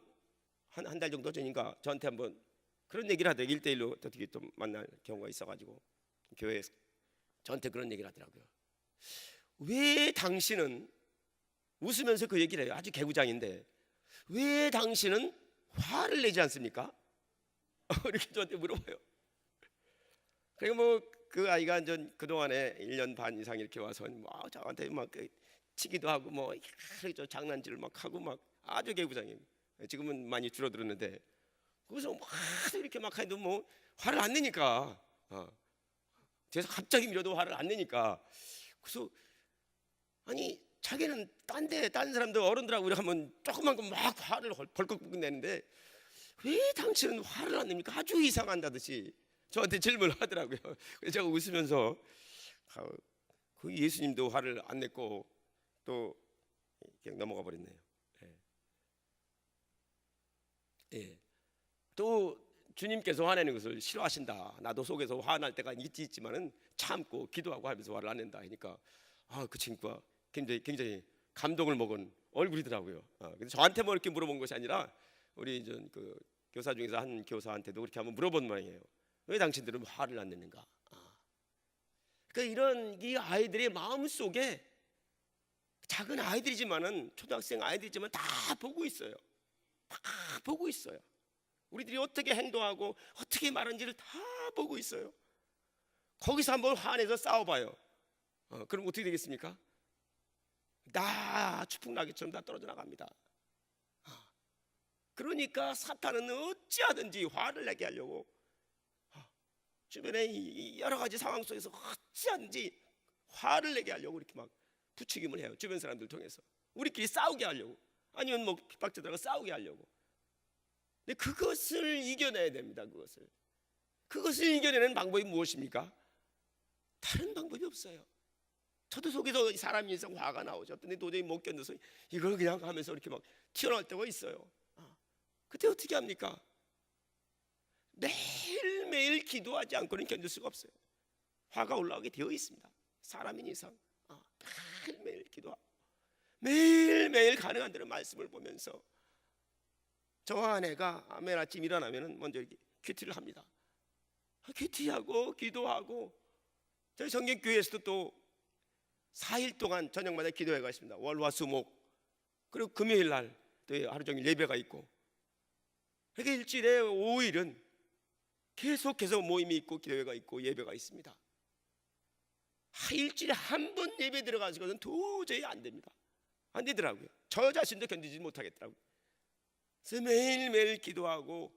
한 달 정도 전인가 저한테 한번 그런 얘기를 하더라고요. 1대1로 어떻게 좀 만날 경우가 있어가지고 교회에서 저한테 그런 얘기를 하더라고요. 왜 당신은, 웃으면서 그 얘기를 해요. 아주 개구장인데 왜 당신은 화를 내지 않습니까? 이렇게 저한테 물어봐요. 그리고 뭐 그 아이가 그동안에 1년 반 이상 이렇게 와서 저한테 막 치기도 하고 뭐 장난질을 막 하고 막 아주 개구장이에요. 지금은 많이 줄어들었는데 거기서 막 이렇게 막 해도 뭐 화를 안 내니까 그래서 갑자기 밀어도 화를 안 내니까 그래서 아니 자기는 딴 사람들 어른들하고 이렇게 하면 조그만 거 막 화를 벌컥 내는데 왜 당신은 화를 안 냅니까? 아주 이상한다듯이 저한테 질문을 하더라고요. 그래서 제가 웃으면서 그 예수님도 화를 안 냈고 또 그냥 넘어가 버렸네요. 예. 또 주님께서 화내는 것을 싫어하신다. 나도 속에서 화날 때가 있지만은 참고 기도하고 하면서 화를 안 낸다 하니까 그 친구가 굉장히 감동을 먹은 얼굴이더라고요. 근데 저한테 뭐 이렇게 물어본 것이 아니라 우리 그 교사 중에서 한 교사한테도 그렇게 한번 물어본 모양이에요. 왜 당신들은 화를 안 내는가? 그러니까 이런 이 아이들의 마음 속에 작은 아이들이지만은 초등학생 아이들이지만 다 보고 있어요. 다 보고 있어요. 우리들이 어떻게 행동하고 어떻게 말하는지를 다 보고 있어요. 거기서 한번 화내서 싸워봐요. 그럼 어떻게 되겠습니까? 다 추풍낙엽처럼 다 떨어져 나갑니다. 그러니까 사탄은 어찌하든지 화를 내게 하려고 주변에 여러 가지 상황 속에서 어찌 하든지 화를 내게 하려고 이렇게 막 부추김을 해요. 주변 사람들 통해서 우리끼리 싸우게 하려고, 아니면 뭐 핍박자들과 싸우게 하려고. 근데 그것을 이겨내야 됩니다. 그것을 이겨내는 방법이 무엇입니까? 다른 방법이 없어요. 저도 속에서 사람이 있어 화가 나오죠. 근데 도저히 못 견뎌서 이걸 그냥 하면서 이렇게 막 튀어나올 때가 있어요. 그때 어떻게 합니까? 매일매일 기도하지 않고는 견딜 수가 없어요. 화가 올라오게 되어 있습니다. 사람인 이상 매일매일 기도하고 매일매일 가능한 대로 말씀을 보면서, 저와 아내가 매일 아침 일어나면 먼저 이렇게 큐티를 합니다. 큐티하고 기도하고, 저희 성경교회에서도 또 4일 동안 저녁마다 기도회가 있습니다. 월화수목, 그리고 금요일 날 또 하루 종일 예배가 있고, 그렇게 일주일에 5일은 계속해서 모임이 있고 기도회가 있고 예배가 있습니다. 일주일에 한 번 예배 들어가서는 도저히 안 됩니다. 안 되더라고요. 저 자신도 견디지 못하겠더라고요. 그래서 매일매일 기도하고,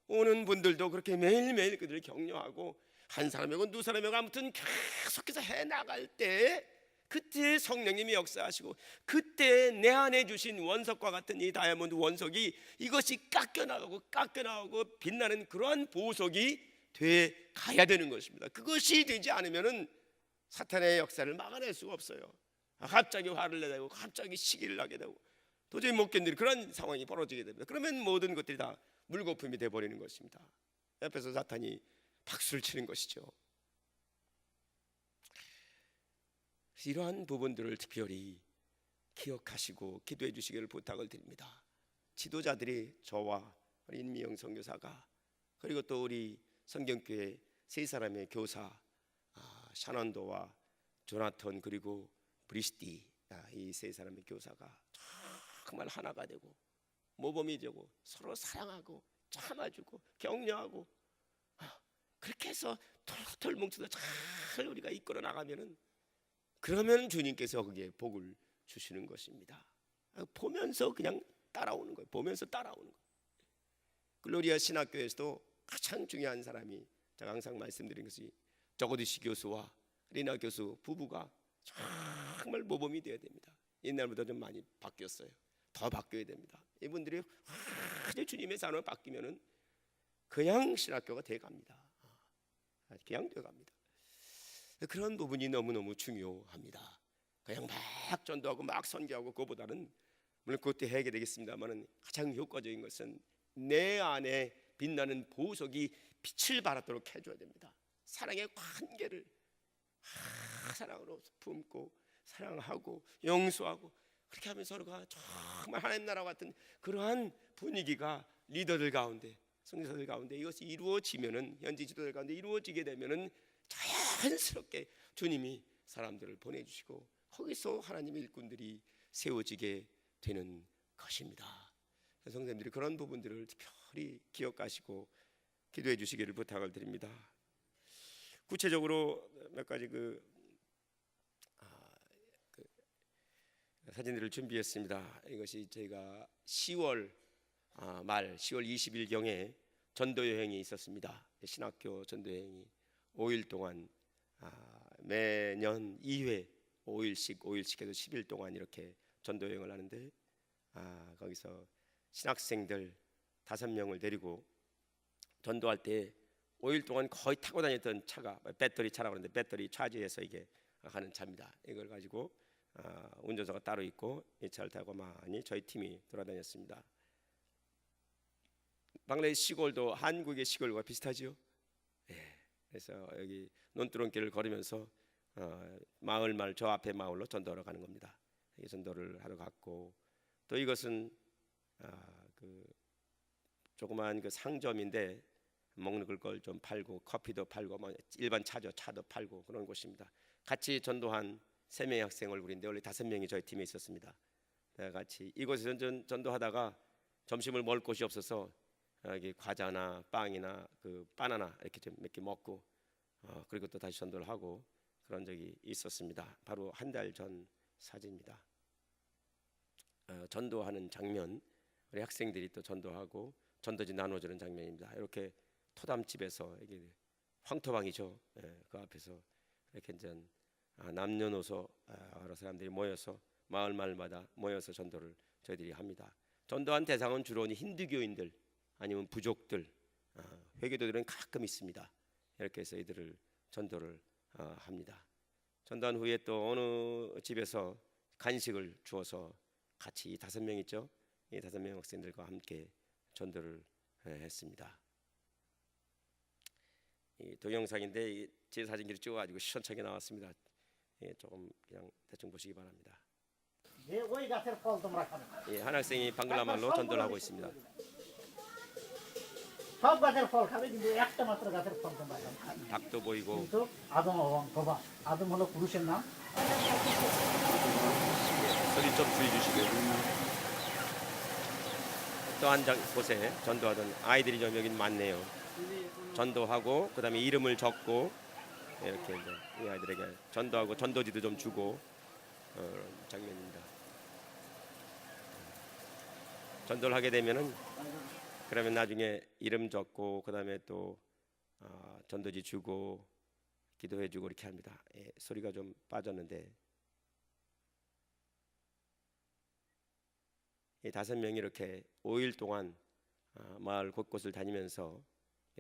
오는 분들도 그렇게 매일매일 그들을 격려하고, 한 사람이고 두 사람이고 아무튼 계속해서 해나갈 때, 그때 성령님이 역사하시고, 그때 내 안에 주신 원석과 같은 이 다이아몬드 원석이 이것이 깎여나가고 빛나는 그러한 보석이 돼 가야 되는 것입니다. 그것이 되지 않으면은 사탄의 역사를 막아낼 수가 없어요. 갑자기 화를 내고 갑자기 시기를 하게 되고 도저히 못 견디는 그런 상황이 벌어지게 됩니다. 그러면 모든 것들이 다 물거품이 돼버리는 것입니다. 옆에서 사탄이 박수를 치는 것이죠. 이러한 부분들을 특별히 기억하시고 기도해 주시기를 부탁을 드립니다. 지도자들이 저와 임미영 선교사가, 그리고 또 우리 성경교회 세 사람의 교사, 샤넌도와 조나턴 그리고 브리스티, 이 세 사람의 교사가 정말 하나가 되고 모범이 되고 서로 사랑하고 참아주고 격려하고, 그렇게 해서 털털 뭉쳐서 잘 우리가 이끌어 나가면은, 그러면 주님께서 거기에 복을 주시는 것입니다. 보면서 그냥 따라오는 거예요. 보면서 따라오는 거예요. 글로리아 신학교에서도 가장 중요한 사람이, 제가 항상 말씀드린 것이 저거디시 교수와 리나 교수 부부가 정말 모범이 되어야 됩니다. 옛날보다 좀 많이 바뀌었어요. 더 바뀌어야 됩니다. 이분들이 아주 주님의 산으로 바뀌면은 그냥 신학교가 돼갑니다. 그냥 돼갑니다. 그런 부분이 너무너무 중요합니다. 그냥 막 전도하고 막 선교하고 그거보다는, 물론 그것도 해야 되겠습니다만은 가장 효과적인 것은 내 안에 빛나는 보석이 빛을 발하도록 해줘야 됩니다. 사랑의 관계를 사랑으로 품고 사랑하고 용서하고, 그렇게 하면 서로가 정말 하나님 나라 같은 그러한 분위기가 리더들 가운데, 선교사들 가운데 이것이 이루어지면은, 현지 지도자들 가운데 이루어지게 되면은 자연스럽게 주님이 사람들을 보내주시고 거기서 하나님의 일꾼들이 세워지게 되는 것입니다. 성도님들이 그런 부분들을 특별히 기억하시고 기도해 주시기를 부탁을 드립니다. 구체적으로 몇 가지 사진들을 준비했습니다. 이것이 저희가 10월 말 10월 20일경에 전도 여행이 있었습니다. 신학교 전도 여행이 5일 동안, 매년 2회 5일씩 해서 10일 동안 이렇게 전도 여행을 하는데, 거기서 신학생들 5명을 데리고 전도할 때 5일 동안 거의 타고 다녔던 차가 배터리 차라고 하는데, 배터리 차지해서 이게 가는 차입니다. 이걸 가지고 운전사가 따로 있고 이 차를 타고 많이 저희 팀이 돌아다녔습니다. 방글라데시 시골도 한국의 시골과 비슷하죠. 그래서 여기 논두렁길을 걸으면서 마을 저 앞에 마을로 전도하러 가는 겁니다. 이 전도를 하러 갔고, 또 이것은 조그만 상점인데 먹는 걸 좀 팔고 커피도 팔고 뭐 일반 차도 팔고 그런 곳입니다. 같이 전도한 3명의 학생 얼굴인데 원래 5명이 저희 팀에 있었습니다. 같이 이곳에서 전도하다가 점심을 먹을 곳이 없어서 여기 과자나 빵이나 바나나 이렇게 좀 몇 개 먹고, 그리고 또 다시 전도를 하고 그런 적이 있었습니다. 바로 한 달 전 사진입니다. 전도하는 장면, 우리 학생들이 또 전도하고 전도지 나눠주는 장면입니다. 이렇게 토담집에서, 이게 황토방이죠. 그 앞에서 이렇게 이제 남녀노소 여러 사람들이 모여서 마을마다 모여서 전도를 저희들이 합니다. 전도한 대상은 주로 힌두교인들 아니면 부족들, 회교도들은 가끔 있습니다. 이렇게 해서 이들을 전도를 합니다. 전도한 후에 또 어느 집에서 간식을 주어서 같이 이 5명 있죠? 이 5명 학생들과 함께 전도를 했습니다. 이 동영상인데 제 사진기를 찍어가지고 시원찮게 나왔습니다. 조금 그냥 대충 보시기 바랍니다. 한 학생이 방글라말로 전도를 하고 있습니다. সব গাছের ফল খাবে কিন্তু একটা মাত্র গাছের ফল তোমরা খাবে না। 닭도 보이고 কিন্তু আদম এবং হবা আদম হলো পুরুষের নাম 소리 좀 줄여주시고요. 또 한 곳에 전도하던 아이들이 좀 여기 많네요. 전도하고 그 다음에 이름을 적고 이렇게 이제 이 아이들에게 전도하고 전도지도 좀 주고 장면입니다. 전도를 하게 되면은 그러면 나중에 이름 적고 그 다음에 또 전도지 주고 기도해주고 이렇게 합니다. 소리가 좀 빠졌는데 이 5명이 이렇게 5일 동안 마을 곳곳을 다니면서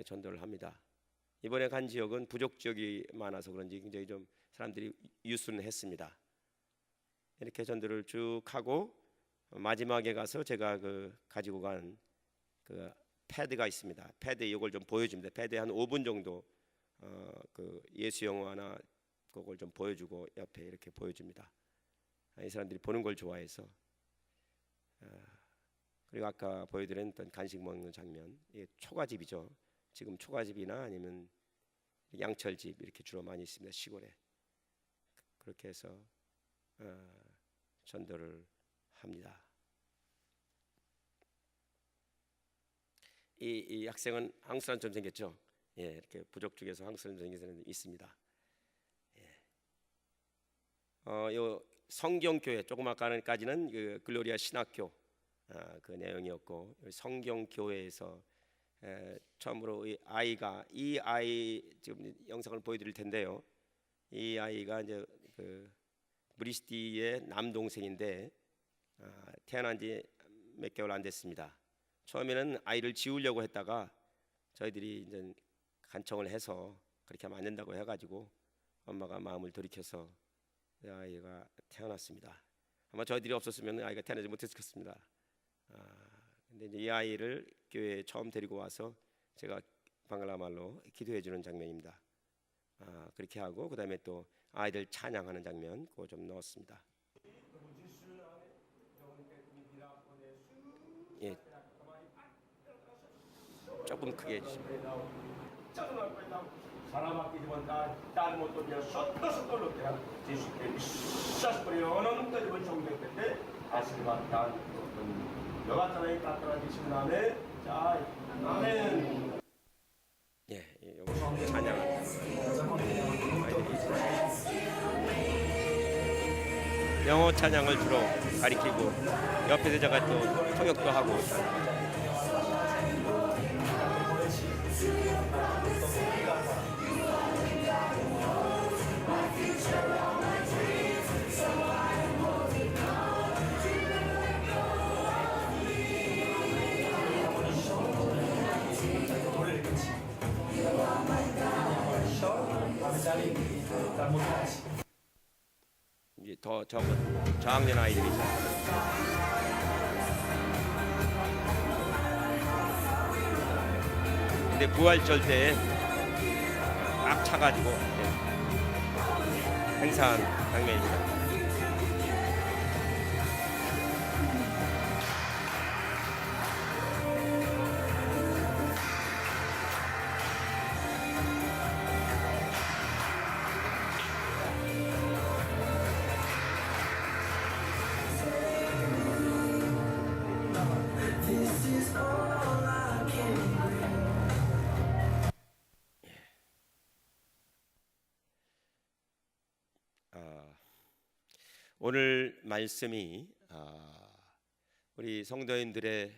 전도를 합니다. 이번에 간 지역은 부족 지역이 많아서 그런지 굉장히 좀 사람들이 유순했습니다. 이렇게 전도를 쭉 하고 마지막에 가서 제가 가지고 간 그 패드가 있습니다. 패드 이걸 좀 보여줍니다. 패드에 한 5분 정도 그 예수 영화나 그걸 좀 보여주고 옆에 이렇게 보여줍니다. 이 사람들이 보는 걸 좋아해서 그리고 아까 보여드렸던 간식 먹는 장면, 이게 초가집이죠. 지금 초가집이나 아니면 양철집 이렇게 주로 많이 있습니다. 시골에 그렇게 해서 전도를 합니다. 이 학생은 한국 사람처럼 생겼죠. 이렇게 부족 중에서 한국 사람 생긴 사람이 있습니다. 요 성경교회 조금 아까까지는 그 글로리아 신학교 그 내용이었고 성경교회에서 처음으로 이 아이 지금 영상을 보여드릴 텐데요. 이 아이가 이제 그 브리스티의 남동생인데 태어난 지 몇 개월 안 됐습니다. 처음에는 아이를 지우려고 했다가 저희들이 이제 간청을 해서 그렇게 하면 안 된다고 해가지고 엄마가 마음을 돌이켜서 아이가 태어났습니다. 아마 저희들이 없었으면 아이가 태어나지 못했을 것입니다. 근데 이제 이 아이를 교회에 처음 데리고 와서 제가 방글라말로 기도해 주는 장면입니다. 그렇게 하고 그다음에 또 아이들 찬양하는 장면 그거 좀 넣었습니다. 예, 조금 크게 해주시면. Salam aqui de vontade, dar motor de só todo que era diz que só por eu não tenho muito jogo de PT 아시르바드 여가타라이 따따라 주신 다음에 자 아멘. 예, 요거 찬양. 영어 찬양을 주로 가리키고 옆에서 제가 또 통역도 하고. 이제 더 적은 저학년 아이들이 근데 부활절 때 막 차가지고 행사한 장면입니다. 오늘 말씀이 우리 성도인들의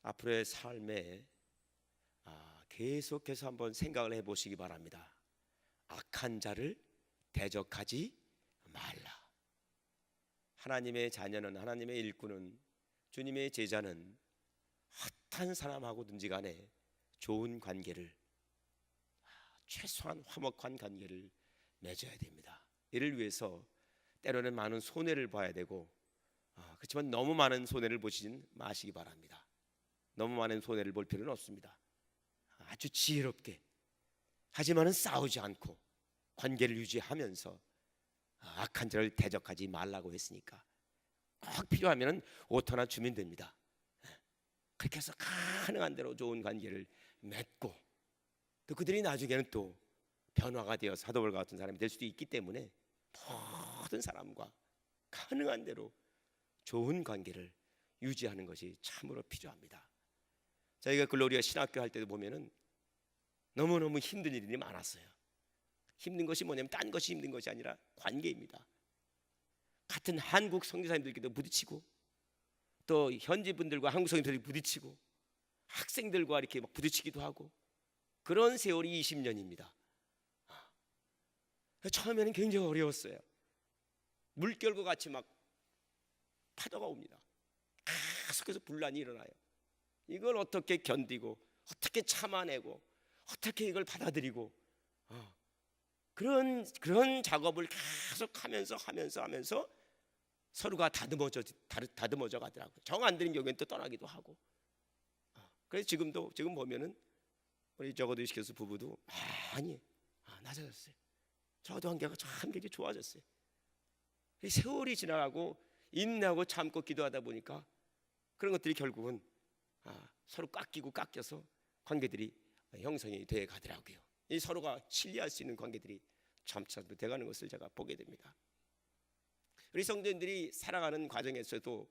앞으로의 삶에 계속해서 한번 생각을 해보시기 바랍니다. 악한 자를 대적하지 말라. 하나님의 자녀는, 하나님의 일꾼은, 주님의 제자는 핫한 사람하고든지 간에 좋은 관계를, 최소한 화목한 관계를 맺어야 됩니다. 이를 위해서 때로는 많은 손해를 봐야 되고, 그렇지만 너무 많은 손해를 보시진 마시기 바랍니다. 너무 많은 손해를 볼 필요는 없습니다. 아주 지혜롭게, 하지만은 싸우지 않고 관계를 유지하면서 악한 자를 대적하지 말라고 했으니까 꼭 필요하면 옷 하나 주면 됩니다. 그렇게 해서 가능한 대로 좋은 관계를 맺고, 또 그들이 나중에는 또 변화가 되어 사도벌과 같은 사람이 될 수도 있기 때문에 모든 사람과 가능한 대로 좋은 관계를 유지하는 것이 참으로 필요합니다. 저희가 글로리아 신학교 할 때도 보면은 너무너무 힘든 일이 많았어요. 힘든 것이 뭐냐면 딴 것이 힘든 것이 아니라 관계입니다. 같은 한국 선교사님들끼리도 부딪히고, 또 현지 분들과 한국 선교사님들이 부딪히고, 학생들과 이렇게 막 부딪히기도 하고, 그런 세월이 20년입니다. 처음에는 굉장히 어려웠어요. 물결과 같이 막 파도가 옵니다. 계속해서 분란이 일어나요. 이걸 어떻게 견디고, 어떻게 참아내고, 어떻게 이걸 받아들이고, 그런 작업을 계속 하면서 서로가 다듬어져 가더라고요. 정 안 되는 경우에는 또 떠나기도 하고. 그래서 지금 보면은 우리 저거도 시켜서 부부도 많이 낮아졌어요. 저도 관계가 참 굉장히 좋아졌어요. 세월이 지나가고 인내하고 참고 기도하다 보니까 그런 것들이 결국은 서로 깎여서 관계들이 형성이 돼 가더라고요. 이 서로가 신뢰할 수 있는 관계들이 점차 돼가는 것을 제가 보게 됩니다. 우리 성도님들이 살아가는 과정에서도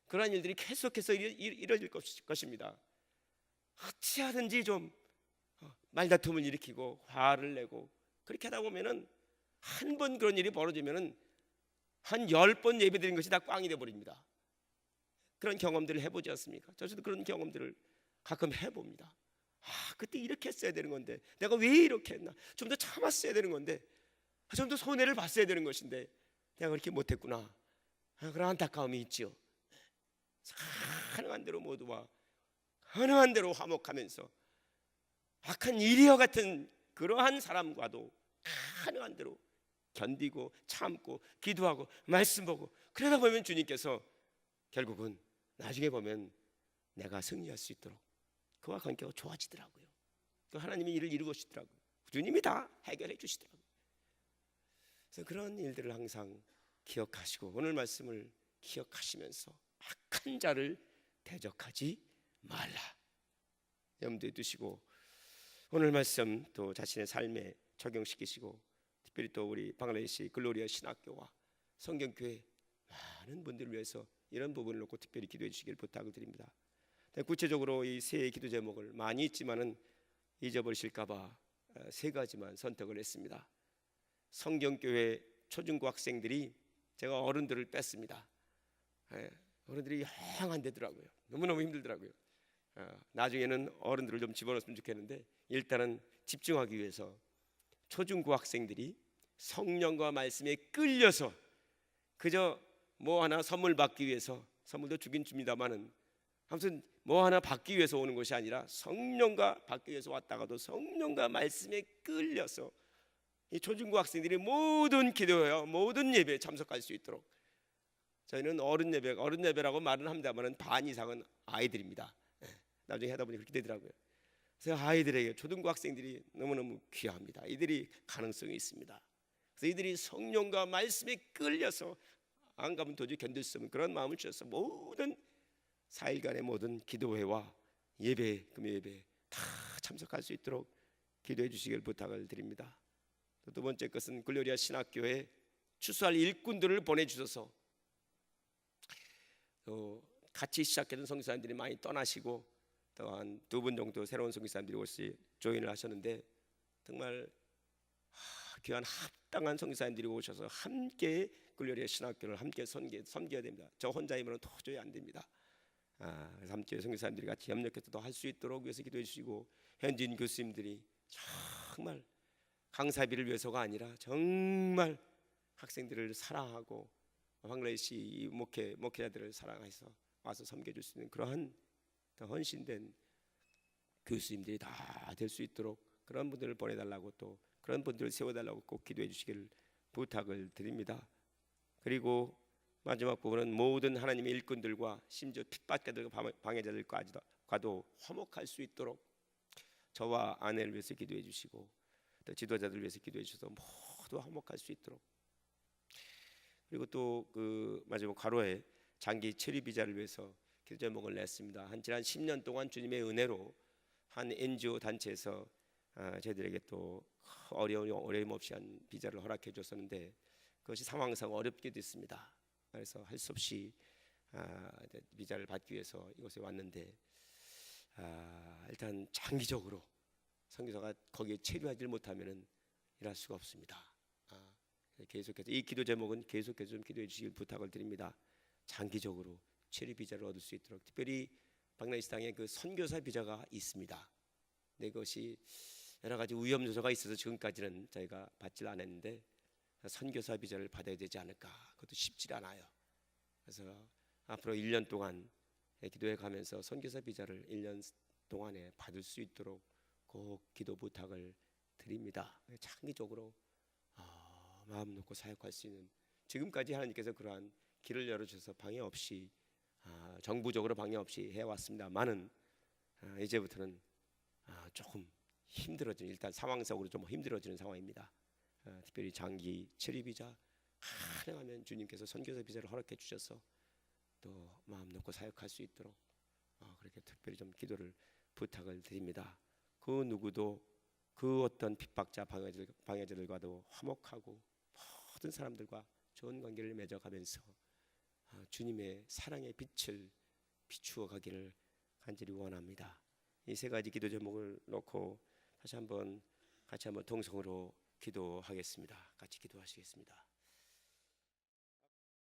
그러한 일들이 계속해서 이뤄질 것입니다. 어찌하든지 좀 말다툼을 일으키고 화를 내고 그렇게 하다 보면은 한 번 그런 일이 벌어지면은 한 10번 예배드린 것이 다 꽝이 돼 버립니다. 그런 경험들을 해보지 않습니까? 저도 그런 경험들을 가끔 해봅니다. 그때 이렇게 했어야 되는 건데, 내가 왜 이렇게 했나? 좀 더 참았어야 되는 건데, 좀 더 손해를 봤어야 되는 것인데 내가 그렇게 못했구나. 그런 안타까움이 있지요. 가능한 대로 모두와 가능한 대로 화목하면서 악한 이리와 같은 그러한 사람과도 가능한 대로 견디고 참고 기도하고 말씀 보고, 그러다 보면 주님께서 결국은 나중에 보면 내가 승리할 수 있도록 그와 관계가 좋아지더라고요. 그 하나님이 일을 이루시더라고요. 주님이 다 해결해 주시더라고요. 그래서 그런 일들을 항상 기억하시고 오늘 말씀을 기억하시면서 악한 자를 대적하지 말라 염두에 두시고, 오늘 말씀 또 자신의 삶에 적용시키시고, 특별히 또 우리 방글라데시 글로리아 신학교와 성경교회 많은 분들을 위해서 이런 부분을 놓고 특별히 기도해 주시길 부탁을 드립니다. 구체적으로 이 세 기도 제목을 많이 있지만은 잊어버리실까봐 3가지만 선택을 했습니다. 성경교회 초중고 학생들이 제가 어른들을 뺐습니다. 어른들이 영 안 되더라고요. 너무너무 힘들더라고요. 나중에는 어른들을 좀 집어넣었으면 좋겠는데, 일단은 집중하기 위해서 초중고 학생들이 성령과 말씀에 끌려서 그저 뭐 하나 선물 받기 위해서, 선물도 주긴 줍니다마는 아무튼 뭐 하나 받기 위해서 오는 것이 아니라 성령과 받기 위해서 왔다가도 성령과 말씀에 끌려서 이 초중고 학생들이 모든 기도회와 모든 예배에 참석할 수 있도록, 저희는 어른 예배라고 말은 합니다만은 반 이상은 아이들입니다. 나중에 하다 보니 그렇게 되더라고요. 그래서 아이들에게, 초등고 학생들이 너무너무 귀합니다. 이들이 가능성이 있습니다. 그래서 이들이 성령과 말씀에 끌려서 안 가면 도저히 견딜 수 없는 그런 마음을 주셔서 모든 4일간의 모든 기도회와 예배, 금요 예배 다 참석할 수 있도록 기도해 주시길 부탁을 드립니다. 또 두 번째 것은 글로리아 신학교에 추수할 일꾼들을 보내주셔서, 또 같이 시작했던 선교사님들이 많이 떠나시고 또 한 2분 정도 새로운 선교사님들이 혹시 조인을 하셨는데, 정말 귀한 합당한 선교사님들이 오셔서 함께 글로리아 신학교를 함께 섬겨야 됩니다. 저 혼자이면 도저히 안 됩니다. 그래서 함께 선교사님들이 같이 협력해서 더 할 수 있도록 위해서 기도해 주시고, 현지인 교수님들이 정말 강사비를 위해서가 아니라 정말 학생들을 사랑하고 방글라데시 이 목회자들을 사랑해서 와서 섬겨줄 수 있는 그러한 더 헌신된 교수님들이 다 될 수 있도록 그런 분들을 보내달라고 또 그런 분들을 세워달라고 꼭 기도해 주시기를 부탁을 드립니다. 그리고 마지막 부분은 모든 하나님의 일꾼들과 심지어 핍박자들과 방해자들과도 화목할 수 있도록 저와 아내를 위해서 기도해 주시고 또 지도자들을 위해서 기도해 주셔서 모두 화목할 수 있도록, 그리고 또 그 마지막 과로에 장기 체류 비자를 위해서 기도 제목을 냈습니다. 한 지난 10년 동안 주님의 은혜로 한 NGO 단체에서 저희들에게 또 어려움 없이 한 비자를 허락해 줬었는데 그것이 상황상 어렵게 됐습니다. 그래서 할 수 없이 비자를 받기 위해서 이곳에 왔는데 일단 장기적으로 선교사가 거기에 체류하지 못하면은 일할 수가 없습니다. 계속해서 이 기도 제목은 계속해서 좀 기도해 주시길 부탁을 드립니다. 장기적으로 체류 비자를 얻을 수 있도록, 특별히 방글라데시 땅에 그 선교사 비자가 있습니다. 근데 그것이 여러 가지 위험 요소가 있어서 지금까지는 저희가 받질 않았는데 선교사 비자를 받아야 되지 않을까, 그것도 쉽지 않아요. 그래서 앞으로 1년 동안 기도해 가면서 선교사 비자를 1년 동안에 받을 수 있도록 꼭 기도 부탁을 드립니다. 장기적으로 마음 놓고 사역할 수 있는, 지금까지 하나님께서 그러한 길을 열어주셔서 방해 없이 정부적으로 방해 없이 해왔습니다만은 이제부터는 조금 힘들어지는, 일단 상황적으로 좀 힘들어지는 상황입니다. 특별히 장기 체류 비자 가능하면 주님께서 선교사 비자를 허락해 주셔서 또 마음 놓고 사역할 수 있도록 그렇게 특별히 좀 기도를 부탁을 드립니다. 그 누구도 그 어떤 핍박자 방해자들과도 화목하고 모든 사람들과 좋은 관계를 맺어가면서 주님의 사랑의 빛을 비추어 가기를 간절히 원합니다. 이 세 가지 기도 제목을 놓고 같이 한번 동성으로 기도하겠습니다. 같이 기도하시겠습니다.